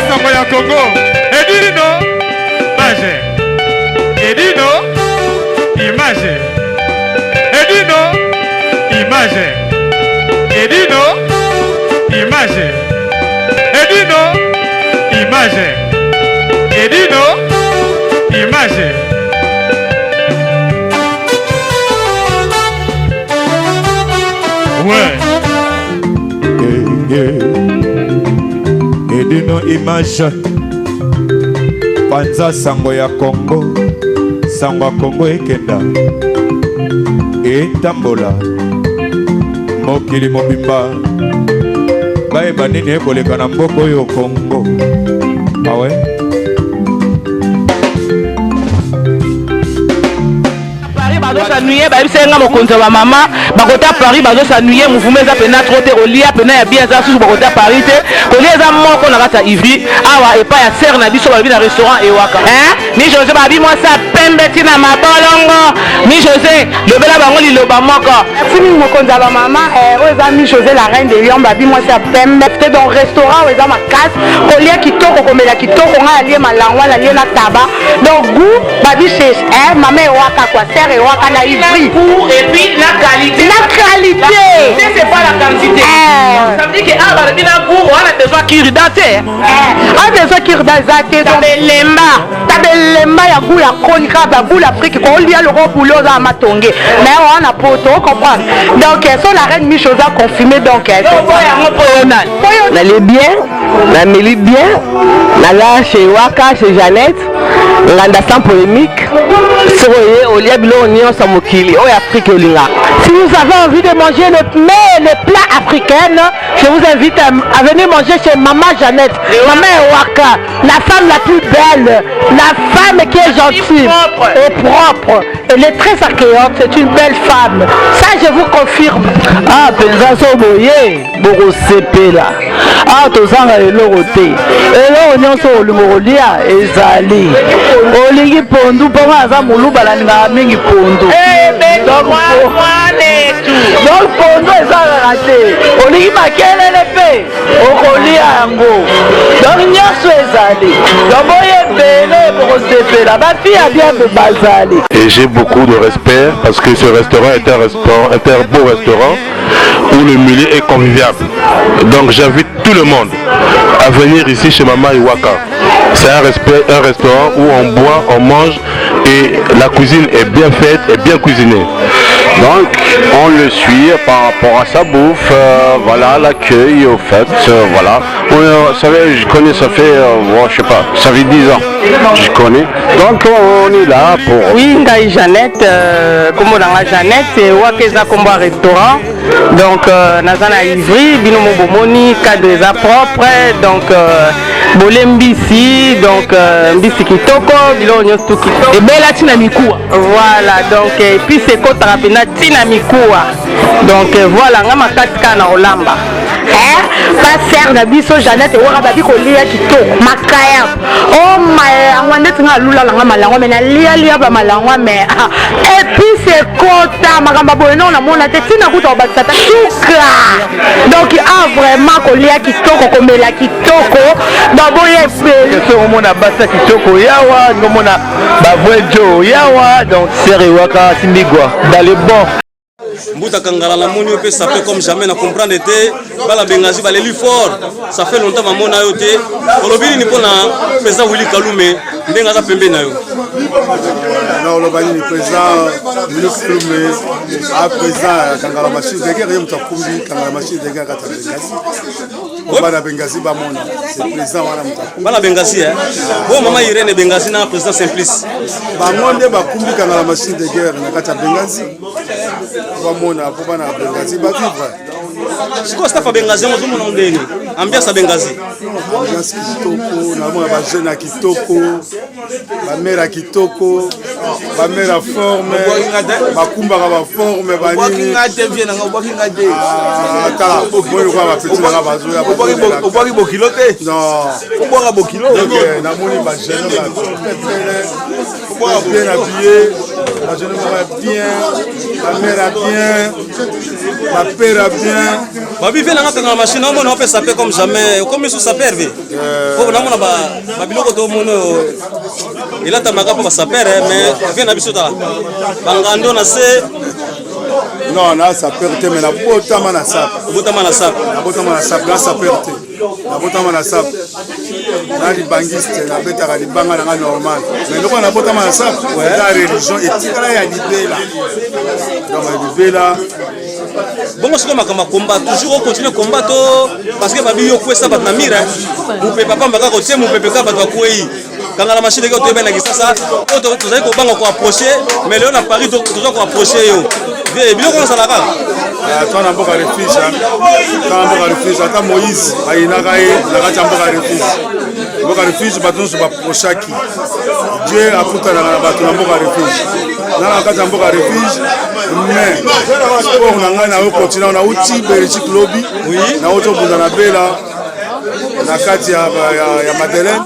sango ya Congo. Edino, image. Edino, image. Edino, image. Edino, image. Edino, image. Edino, image. Ouais. Edino image. Panza sango ya Congo. Sango ya Congo ekenda. Etambola. Mokili mobimba. Bae banini ekoleka na mboko yo Congo. Awe. Bazo s'ennuyer, ba bisenga mokonzi wa mama, bakota Paris bazo s'ennuyer, mouvement za pena trop te olia pena ya bien za sous bakota Paris te, kolia za moko na kata Ivry, awa epa ya ser na biso ba bi na restaurant Ewaka. Ni José ba bi moi sa pembe tina mabolongo. Ni José, le bela bango li loba moko. Fini mokonzi wa mama, oza mi José la reine de Lyon ba bi moi sa pembe, te dans restaurant oza ma casse, kolia kitoko komela kitoko nga alie malangwa la lie na taba. Donc goût ba bi chez maman Ewaka quoi, ser Ewaka na Ivry. Et puis la qualité. La qualité. C'est pas la quantité. Ça veut dire que ah bah bina goût on a besoin qu'il date. On a besoin qu'il date. Tabelemba ya goût ya konika ba goût l'Afrique ko lia le gros boulot za matonge. Mais on a poto comprendre. Donc son la reine Michosa confirmé donc. Na les bien, na meli bien, na la chez Waka, chez Jeannette. Nganda sans polémique. Soye olia bilo nyo samokili o Afrique olinga. Si vous avez envie de manger les plats africains, je vous invite à venir manger chez Maman Jeannette, Maman Ewaka, la femme la plus belle, la femme qui est gentille et propre. Elle est très accueillante, c'est une belle femme. Ça, je vous confirme. Ah, penza so boye, boko sepela. Ah, tozanga elorote. Eloro nyonso olimolia ezali. Olingi pondu po aza muluba la nga mingi pondu. Donc pondu ezala raté. Olingi makelele pe okolia yango. Donc nyonso ezali. Loboye bele boko sepela. Ba fille a bien de bazali. Et j'ai beaucoup de respect parce que ce restaurant est un beau restaurant où le milieu est convivial. Donc j'invite tout le monde à venir ici chez Maman Ewaka. C'est un restaurant où on boit, on mange et la cuisine est bien faite et bien cuisinée. Donc on le suit par rapport à sa bouffe, voilà, l'accueil au fait, voilà. Vous savez, je connais, ça fait, je sais pas, ça fait 10 ans, je connais. Donc on est là pour... Oui, Ngaï Jeannette, comme on a Jeannette, c'est Wakeza Combo Restaurant. Donc Nazana Ivry, Binomo Bomoni, cadre propre, donc Bolembisi, donc Mbisi Kitoko, Bilonyo Stuki. Et Bella Tinamikua. Voilà, donc, et puis c'est Kotarapena Tinamikua. Donc voilà, on a 4 na Olamba. Pas faire na biso Jeannette et waka babi ko lia kitoko makaya. Oh my, on est nga lula nga malangwa mais na lia ba malangwa mais et puis c'est kota makamba bono na mona te tina kuta basata suka. Donc vraiment ko lia kitoko ko mela kitoko. D'abord c'est au mona basa kitoko yawa, ngomona ba voejo yawa, donc c'est waka simbigwa dans les bons. Mbuta Kangala la moni pe ça fait comme jamais na comprendre été bala bengazi bala li fort ça fait longtemps maman na yo té olobili ni pona président Willy Kalume ndenga za pembe na yo na olobali ni président Willy Kalume a président Kangala machine de guerre yemta kumbi Kangala machine de guerre kata bengazi bala bengazi ba mona c'est président wana mta bala bengazi bon maman Irene bengazi na président Simplice ba monde ba kumbi Kangala machine de guerre na kata bengazi mona pour bana bengazi ba vivre siko staff bengazi mo tumo na ndeni ambiance bengazi ambiance kitoko na mona ba jeune kitoko ba mère kitoko bamera forme bakumbaka baforme banini tala boyo kwa bapeti nanga bazoya obwaki bokilo te non obwaka bokilo namoni bagene bien habillé bagene bien bamera bien bapera bien babive nanga kanga machine omona opesa pe comme jamais comme sous saperve po namona babiloko to mono ilatamaka mpo basapere mais vie na biso tala bangando na se non na sapere te mais nabotama na sape botama na sape na sapere te nabotama na sape na libangiste nabetaka libanga nanga normal mais loko nabotama na sape eza religion etikala ya libela donc libela bongo sikoyo makambo ya komba toujours ocontinue komba to parce que babi yo kwesa bato na mire mopepe apambaka kotie mopepe ka bato bakwei kanga la machine eke toyebena kisasa oyo tozali kobanga koapproche mais lelo na paris toza koapproche yo biloko osalaka twa na mboka refuge ata moïse ayinaka ye na kati ya mboka refuge bato nyonso baprochaki dieu akutanaka na bato na mboka refuge na kati ya mboka refuge mais sport na ngai nayo continue nauti belgique lobi nauti obunda na bela na kati ya madeleine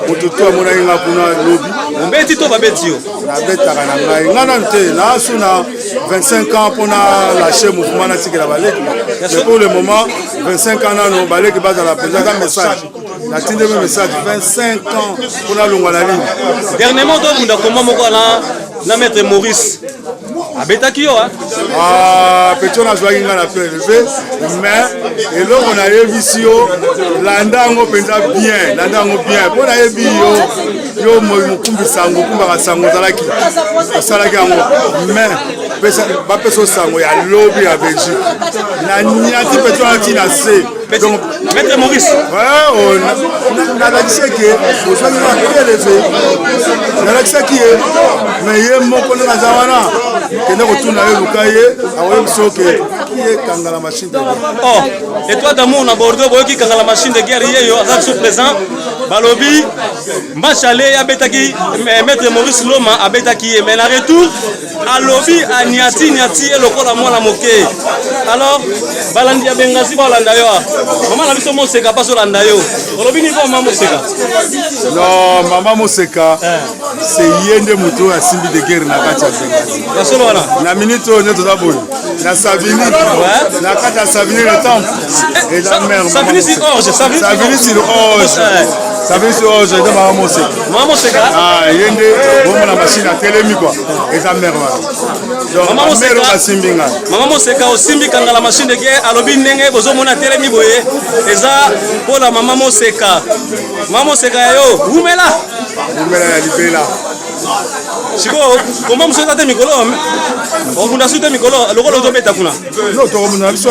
moto to amonaki nga kuna lobi obeti to babeti yo nabetaka na ngai nga nanu te nasu na 25 ans mpona lâche mouvement natikela baleki mais pour le moment 25 ans nano baleki bazala mpenza ata message natindemi message 25 ans mpona longwa na ligne dernièrement tobunda koma moko na maître Maurice abetaki yo peti oyo nazwaki nga na pe élevé mais eloko nayebisi yo landa yango mpenza bien mpo nayebi yo mokumbi sango okumbaka sango osalaki yango mais bapesa osango ya lobi ya belgique na niati peti wana ti na se donc maître Maurice nalakisaki ye ozwaki nga pe élevé nalakisaki ye mais ye moko ndenge aza wana kende kotuna ye luka ye akoyebi soki ye kangala machine de guerre et toi d'amour na bordeaux boyoki kangala machine de guerre ye yo aza biso présent balobi match ale abetaki maître Maurice Loma abetaki ye mais na retour alobi aniati ye lokola mwana moke alors balandi ya bengasi baolanda yo mama na biso moseka mpasi olanda yo olobi nivo mama moseka non mama moseka se ye nde moto oyo asimbi de guerre na kati ya bengasi yasolo wana na minute oyo nde toza boye na savini na kati ya savini le temple et la mère savini sur orge savini sur orge nde mama moseka ye nde bomona machine atelemi kua eza mère wana donc mère basimbi nga mama moseka osimbi kangala machine de guerre alobi ndenge bozomona atelemi boye eza mpona mama moseka yo umela ya libela sikoyo koma mosu eza te mikolo okunda su te mikolo lokola ozobeta kuna no tokomuna biso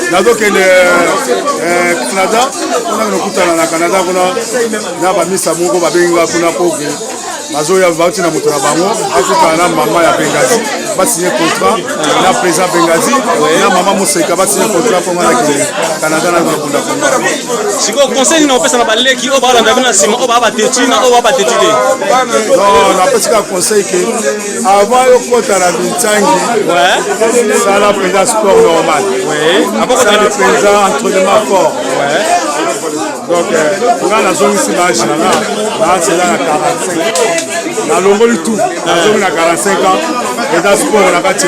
nazokende canada kuna kinokutana na canada kuna na bamisa moko babenginga kuna poke bazoya bauti na moto na bango akutana na mama ya Bengazi basinye contrat na président Bengazi na mama Moseka basinye contrat mpo nga nakende Canada na kokunda komba sikoyo conseil na opesa na baleki oyo balanda bino na nsima oyo baa bateti na oyo baa bateti te non napesika conseil ke avant yokota na bintangi sala président sport normal sala président entraînement fort donc nga nazongisi baage nanga naasela na 45 nalongoli tout nazongi na 45 ans eza sport na kati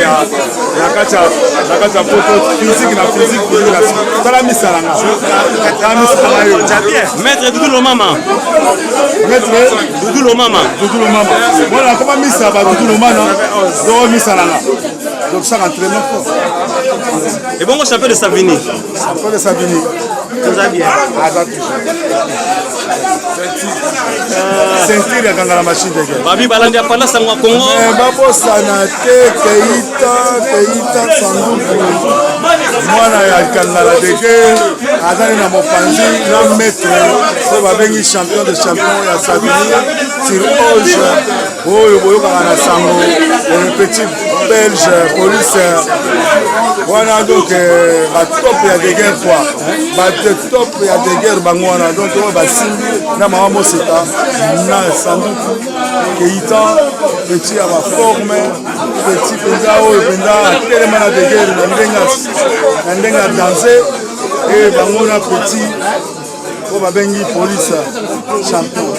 ya poto physique na physique tala misalanga yo maître Doudou Lomama mwana nakoma misa ba Doudou Lomana zoko misalanga donc chaque entraînement fort et bongo champion de Savini toza bien ceinture yakanga na machine de guerre babi balandi apanda sango ya Congo babosana te keita sanduku mwana ya kangala de guerre azali na mopanzi na maître so babengi champion de champion ya Savini tirage oyo boyokaka na sango petit belge police wana donc batop ya de guerre quoi batop ya de guerre bango wana donc oyo basimbi na mama moseka na sanduku keita petit ya baforme petit mpenza oyo mpenza atelema na de guerre na ndenge ya danse e bango na petit oyo babengi police champion.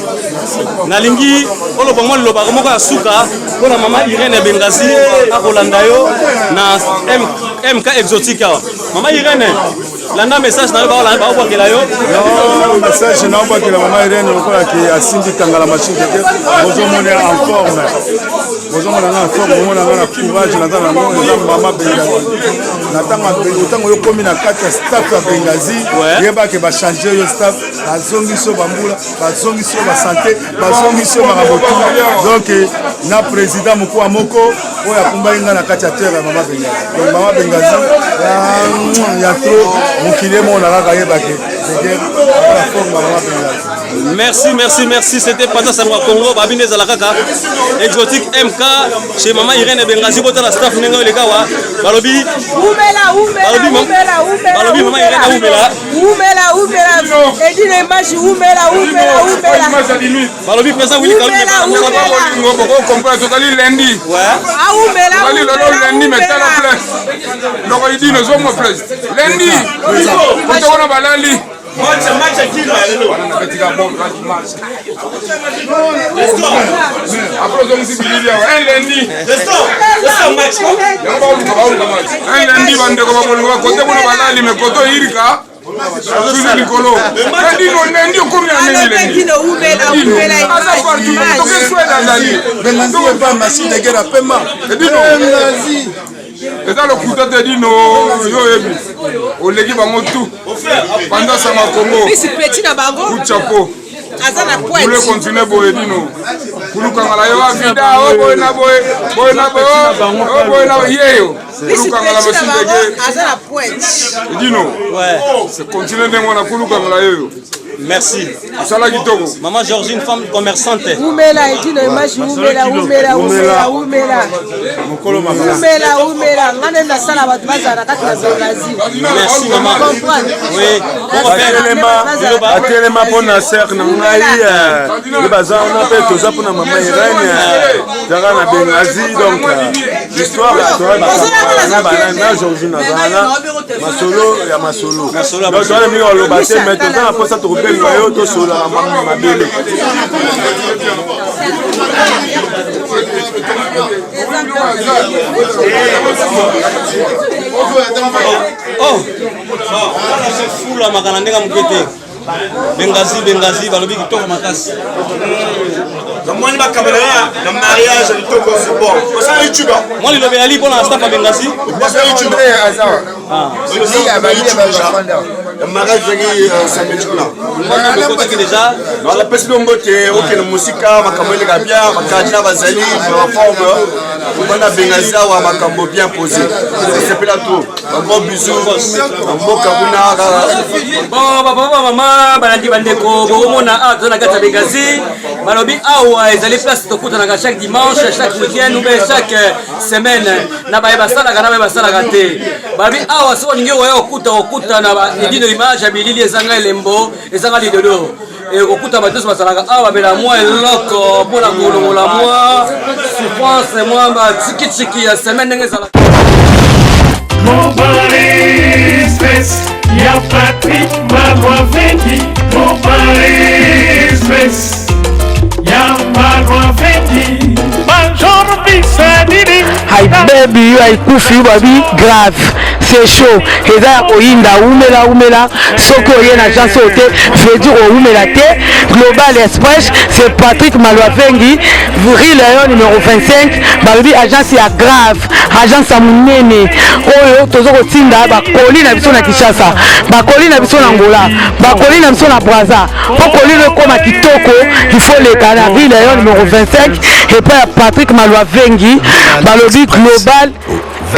nalingi oloba mwa lobaka moko ya suka mpona mama Irene Bengazi akolanda yo na MK exotique awa. Mama Irene landa message na yo baobwakela yo message na obwakela mama Irene lokola ke asimbi kangala machine tete bozomona en forme bozomona nga en forme omona nga na courage naza nango eza mama Bengazi ntango yo komi na kati ya staff ya Bengazi yebake bachange yo staff bazongisi yo bambula bazongisi yo basante bazongisi yo marabotu donc na président mokua moko oyo akumbaki nga na kati ya terre ya mama Bengazi donc mama Bengazi ya trop mokili mona kaka yebake la forme mama Bengazi. Merci, c'était Pata Sangwa Congo babine ezala kaka exotique MK chez mama Irene Bengazi bota la staff nenga le kawa balobi balobi mama Irene umela edine maji umela balobi pesa wili ngo boko comprendre totali lundi lundi metala place ndoko idino zomo place lundi koto wana balali match akila lelo après on s'est dit un lundi match un lundi bande ko ba kote bona balali me koto irika Suzi Nicolo. Lundi combien de guerre à paiement. Et dans le coup de Dino, on l'a dit tout. Pendant ça, ma Congo. Coup de chapeau. Vous voulez continuer à boire Dino. Vous nous camarades, vida, oh, boina, boina, boina, yéyo. Vous camarades, monsieur de Dino. Ouais. C'est continuer de moi, vous camarades. Merci. Maman Georgine, femme commerçante. Umela, Edino, image, umela. Merci, maman. Oui. Atelema pona ser na ngai le bazar on appelle tout ça pour maman Irene dara na Bengazi donc l'histoire na Georgine masolo ya masolo donc on mi lo baté maintenant na posa to benga yo to solo na mama mabele oh fou la makana ndeka mukete Bengazi balobi kitoko makasi namoni bakamera na mariage litoko support osa YouTube moi le lobe ali pona staff Bengazi osa YouTube azawa aussi abali le mariage qui samedi là on a déjà dans la peste d'ombote OK na musika makambo le bien makadina bazali en forme on a Bengazi wa makambo bien posé c'est pas là tout un bon bisou un bon kabuna bon papa maman balandi bandeko bomona atona kata Bengazi balobi awa ezali place tokutanaka chaque dimanche chaque week-end ou bien chaque semaine na basalaka na basalaka te balobi awa so ningi okuta na edino image ya bilili ezanga elembo ezanga lidolo ekokuta batoso basalaka awa bela mwa eloko mpona kolongola mwa souffrance mwa batikitiki ya semaine ndenge ezala Nobody stress, y'a Patrick Marois Vendi. Nobody stress, y'a Marois Vendi. Bonjour, Bissadini. Hi baby, you are kufi baby grave. C'est chaud. Eza ya koyinda umela soko oye na chance ote veut dire umela te. Global Express, c'est Patrick Marois Vendi, Rue Lion numéro 25. Baby agence ya grave, agence ya munene. Oyo tozo kotinda ba koli na biso na Kinshasa, ba koli na biso na Angola, ba koli na biso na Brazza. Pour koli le koma kitoko, il faut les canards. Rue Lion numéro 25 et pas Patrick Marois Vendi, balobi global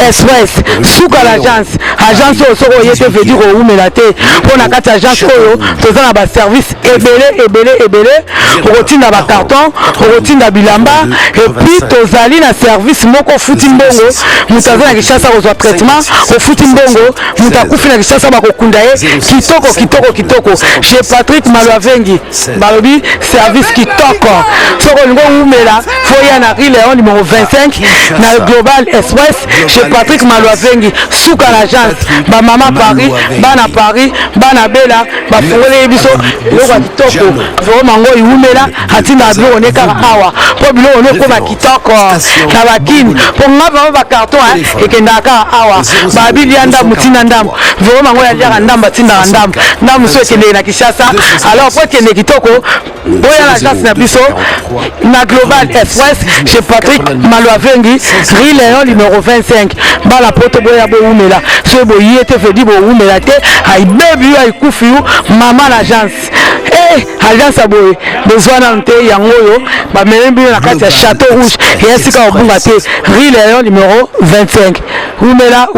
express suka l'agence oyo soko oye te veut dire oumela te mpo na kati agence oyo toza na baservice ebele okotinda bacarton okotinda bilamba epuis tozali na service moko ofuti mbongo moto aza na Kinshasa kozwa traitement ofuti mbongo moto akufi na Kinshasa bakokunda ye kitoko chez Patrick Malwavengi balobi service kitoko soko olingo oumela foya na Rue Léon numéro 25 na Global Express chez Patrick Malwavengi suka l'agence bamama Paris bana Paris bana Bela bafungole biso eloko ya kitoko vraiment ngo iumela atinda biloko ne kaka awa mpo biloko ne ekoma kitoko na bakini mpo nga bama bacarton ekendaka kaka awa babili ya ndambu tina ndambu vraiment ngo yaliaka ndambu atindaka ndambu so ekendeke na Kinshasa alors po ekende kitoko boya l'agence na biso na Global Express chez Patrick Malwavengi Rue Léon numéro 25 bala poto boya boumela so boye te fedi boumela te aibebi yo aikufi yo mama l'agence agence aboye besoin na nte yango yo bamelembi na kati ya Château Rouge et esika obunga te Rue Léon numéro 25 umela